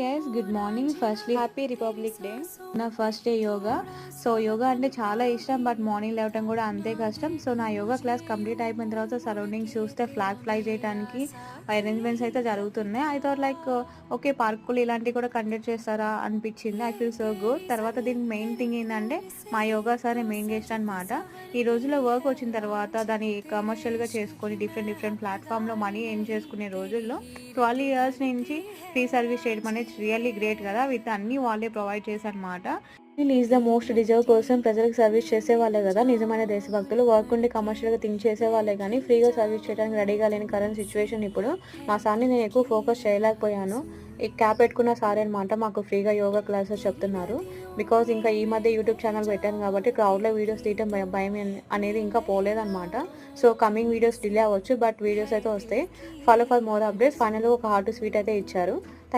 Yes good morning. Firstly happy republic day. నా first day yoga. So yoga అంటే చాలా ఇష్టం, బట్ మార్నింగ్ లేవటం కూడా అంతే కష్టం. సో నా యోగా క్లాస్ కంప్లీట్ అయిపోయిన తర్వాత సరౌండింగ్స్ చూస్తే ఫ్లాగ్ ఫ్లై చేయడానికి అరేంజ్మెంట్స్ అయితే జరుగుతున్నాయి. ఐ థాట్ లైక్ ఓకే, పార్కులు ఇలాంటివి కూడా కండక్ట్ చేస్తారా అనిపించింది. I feel so good. తర్వాత దీనికి మెయిన్ థింగ్ ఏంటంటే మా యోగా సార్ మెయిన్ గెస్ట్ అనమాట. ఈ రోజుల్లో వర్క్ వచ్చిన తర్వాత దాన్ని కమర్షియల్గా చేసుకొని డిఫరెంట్ డిఫరెంట్ ప్లాట్ఫామ్లో మనీ ఎర్న్ చేసుకునే రోజుల్లో 12 ఇయర్స్ నుంచి ఫ్రీ సర్వీస్ చేయడం అనేది రియల్లీ గ్రేట్ కదా. విత్ అన్నీ వాళ్ళే ప్రొవైడ్ చేశారనమాట. ఈజ్ ద మోస్ట్ డిజర్వ్ కోసం ప్రజలకు సర్వీస్ చేసే వాళ్ళే కదా నిజమైన దేశభక్తులు. వర్క్ ఉండి కమర్షియల్గా థింక్ చేసే వాళ్ళే కానీ ఫ్రీగా సర్వీస్ చేయడానికి రెడీగా లేని కరెంట్ సిచ్యువేషన్ ఇప్పుడు. మా సార్ని నేను ఎక్కువ ఫోకస్ చేయలేకపోయాను. ఈ క్యాప్ పెట్టుకున్న సార్ అనమాట మాకు ఫ్రీగా యోగా క్లాసెస్ చెప్తున్నారు. బికాజ్ ఇంకా ఈ మధ్య యూట్యూబ్ ఛానల్ పెట్టాను కాబట్టి క్రౌడ్లో వీడియోస్ తీయడం భయం అనేది ఇంకా పోలేదన్నమాట. సో కమింగ్ వీడియోస్ డిలే అవ్వచ్చు, బట్ వీడియోస్ అయితే వస్తాయి. Follow for more updates. ఫైనల్గా ఒక హార్ట్ స్వీట్ అయితే ఇచ్చారు.